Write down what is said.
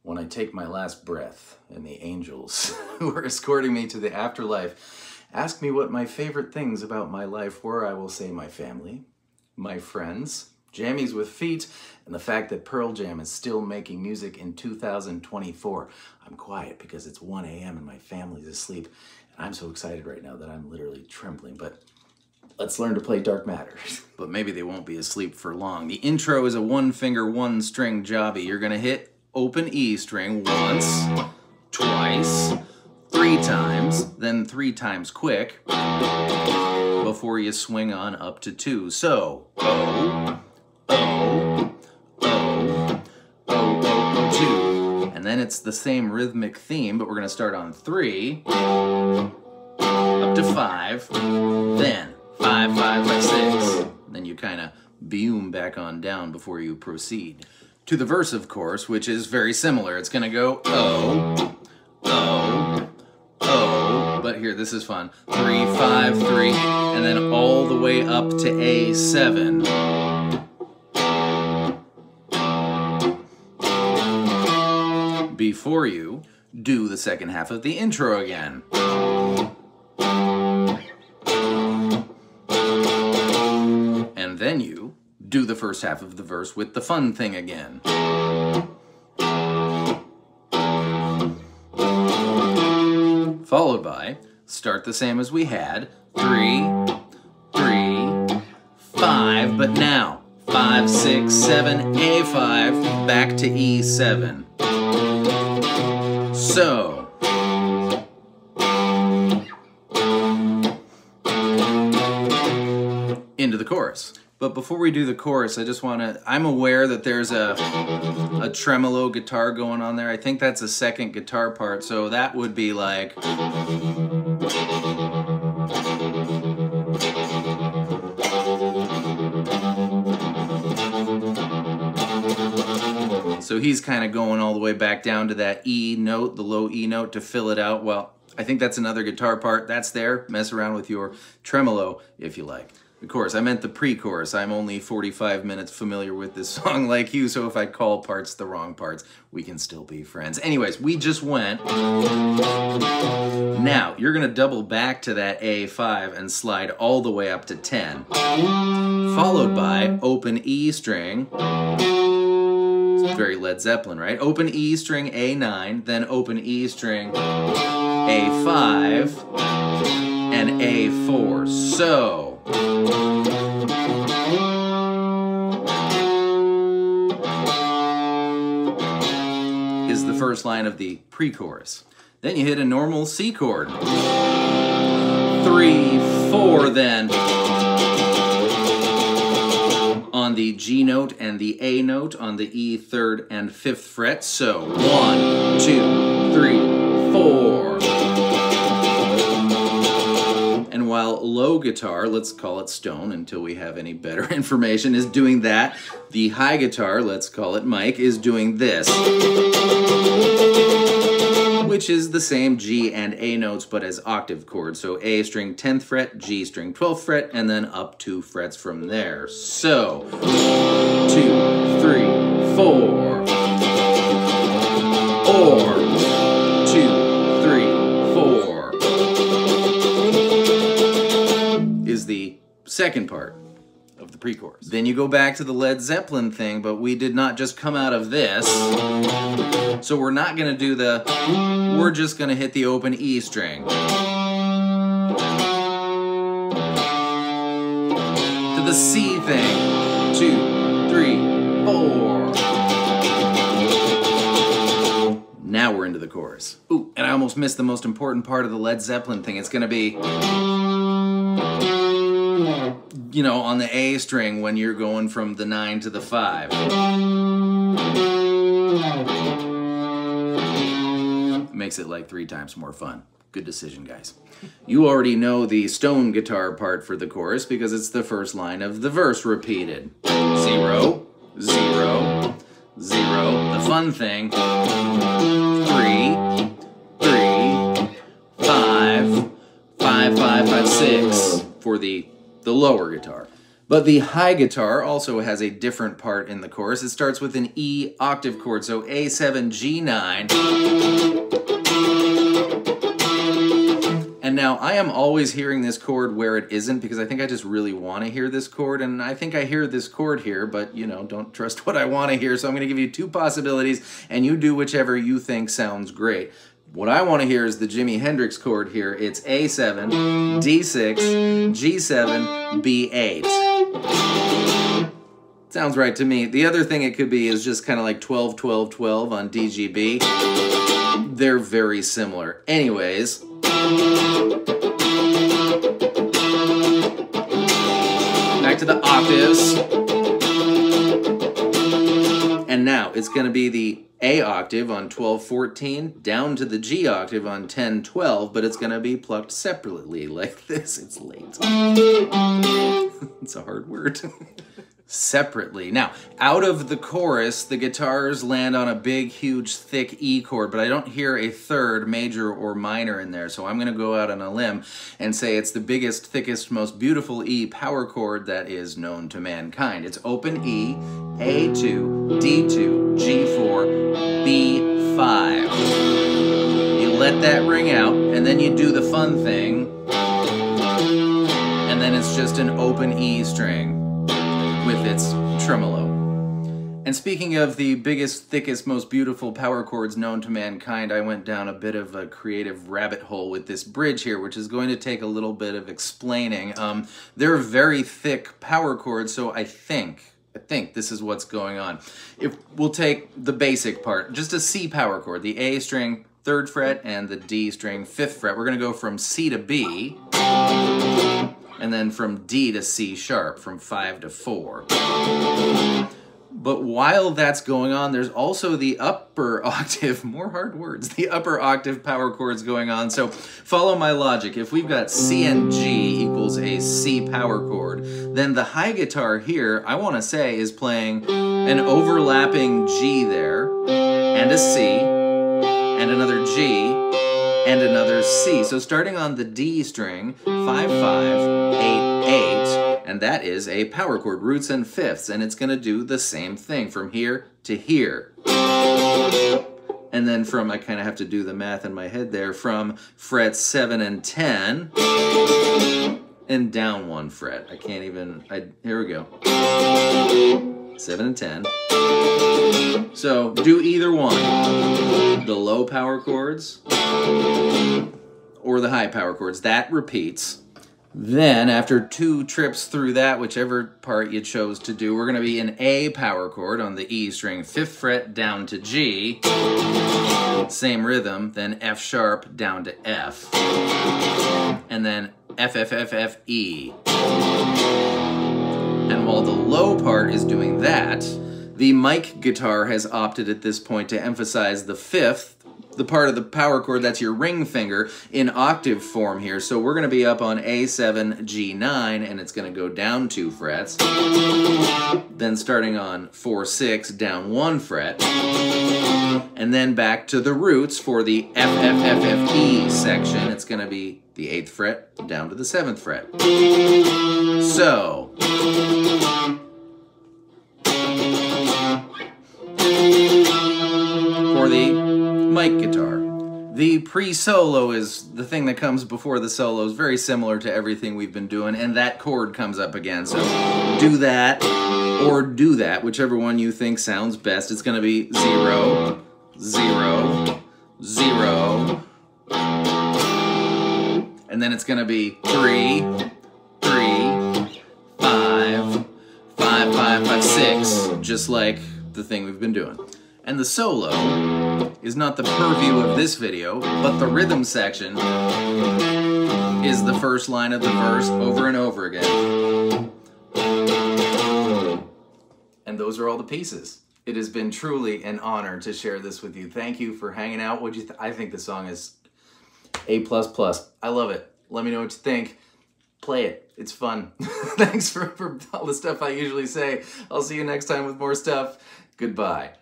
when I take my last breath and the angels who are escorting me to the afterlife ask me what my favorite things about my life were, I will say my family, my friends, jammies with feet, and the fact that Pearl Jam is still making music in 2024. I'm quiet because it's 1 a.m. and my family's asleep, and I'm so excited right now that I'm literally trembling, but let's learn to play Dark Matter. But maybe they won't be asleep for long. The intro is a one-finger, one-string jobby. You're gonna hit open E string once, twice, 3 times, then 3 times quick before you swing on up to 2. So, O, O, O, O, O, 2. And then it's the same rhythmic theme, but we're gonna start on 3, up to 5, then 5, 5, 5, 6. Then you kind of boom back on down before you proceed to the verse, of course, which is very similar. It's gonna go O, O, O, but here, this is fun. 3, 5, 3, and then all the way up to A7. Before you do the second half of the intro again. And then you do the first half of the verse with the fun thing again. Followed by, start the same as we had, 3, 3, 5, but now 5, 6, 7, A5, back to E7. So, into the chorus. But before we do the chorus, I just want to, I'm aware that there's a tremolo guitar going on there. I think that's a second guitar part, so that would be like... So he's kind of going all the way back down to that E note, the low E note, to fill it out. Well, I think that's another guitar part. That's there. Mess around with your tremolo if you like. Of course, I meant the pre-chorus. I'm only 45 minutes familiar with this song like you, so if I call parts the wrong parts, we can still be friends. Anyways, we just went. Now, you're gonna double back to that A5 and slide all the way up to 10. Followed by open E string. It's very Led Zeppelin, right? Open E string A9, then open E string A5, and A4. So... is the first line of the pre-chorus. Then you hit a normal C chord. 3, 4 then. On the G note and the A note on the E 3rd and 5th fret. So 1, 2, 3, 4. And while low guitar, let's call it Stone until we have any better information, is doing that, the high guitar, let's call it Mike, is doing this, which is the same G and A notes but as octave chords. So A string 10th fret, G string 12th fret, and then up 2 frets from there. So 2, 3, 4. Or 2, 3, 4. Is the second part of the pre-chorus. Then you go back to the Led Zeppelin thing, but we did not just come out of this. So we're not gonna do the, we're just gonna hit the open E string. To the C thing. 2, 3, 4. Now we're into the chorus. Ooh, and I almost missed the most important part of the Led Zeppelin thing. It's gonna be, you know, on the A string when you're going from the 9 to the 5. Makes it like 3 times more fun. Good decision, guys. You already know the Stone guitar part for the chorus because it's the first line of the verse repeated. 0, 0, 0. The fun thing. 3, 3, 5, 5, 5, 5, 6 for the lower guitar. But the high guitar also has a different part in the chorus. It starts with an E octave chord, so A7, G9. And now I am always hearing this chord where it isn't because I think I just really want to hear this chord, and I think I hear this chord here, but you know, don't trust what I want to hear, so I'm going to give you two possibilities, and you do whichever you think sounds great. What I want to hear is the Jimi Hendrix chord here. It's A7, D6, G7, B8. Sounds right to me. The other thing it could be is just kind of like 12, 12, 12 on DGB. They're very similar. Anyways, back to the octaves. And now it's going to be the A octave on 12-14 down to the G octave on 10-12, but it's going to be plucked separately like this. It's late. It's a hard word. Separately. Now, out of the chorus, the guitars land on a big, huge, thick E chord, but I don't hear a third, major or minor in there, so I'm going to go out on a limb and say it's the biggest, thickest, most beautiful E power chord that is known to mankind. It's open E, A2, D2, G4, B5. You let that ring out, and then you do the fun thing, and then it's just an open E string with its tremolo. And speaking of the biggest, thickest, most beautiful power chords known to mankind, I went down a bit of a creative rabbit hole with this bridge here, which is going to take a little bit of explaining. They're very thick power chords, so I think this is what's going on. If we'll take the basic part, just a C power chord, the A string, 3rd fret, and the D string, 5th fret. We're going to go from C to B, and then from D to C sharp, from 5 to 4. But while that's going on, there's also the upper octave, more hard words, the upper octave power chords going on. So follow my logic. If we've got C and G equals a C power chord, then the high guitar here, I want to say, is playing an overlapping G there, and a C, and another G, and another C. So starting on the D string, 5, 5, 8, 8, and that is a power chord, roots and fifths, and it's going to do the same thing from here to here. And then from, I kind of have to do the math in my head there, from frets 7 and 10, and down 1 fret. I can't even, here we go. 7 and 10. So do either one. The low power chords or the high power chords. That repeats. Then, after 2 trips through that, whichever part you chose to do, we're going to be an A power chord on the E string, 5th fret down to G. Same rhythm, then F sharp down to F. And then F, F, F, F, E. And while the low part is doing that, the mic guitar has opted at this point to emphasize the 5th, the part of the power chord that's your ring finger, in octave form here. So we're going to be up on A7, G9, and it's going to go down 2 frets. Then starting on 4, 6, down 1 fret. And then back to the roots for the F, F, F, F, E section. It's going to be the 8th fret down to the 7th fret. So for the mic guitar, the pre-solo is the thing that comes before the solo, is very similar to everything we've been doing, and that chord comes up again. So do that or do that, whichever one you think sounds best. It's going to be 0, 0, 0, and then it's going to be 3, 3, 5, 5, 5, 5, 6, just like the thing we've been doing. And the solo is not the purview of this video, but the rhythm section is the first line of the verse over and over again. And those are all the pieces. It has been truly an honor to share this with you. Thank you for hanging out. What'd you I think the song is A++. I love it. Let me know what you think. Play it. It's fun. Thanks for all the stuff I usually say. I'll see you next time with more stuff. Goodbye.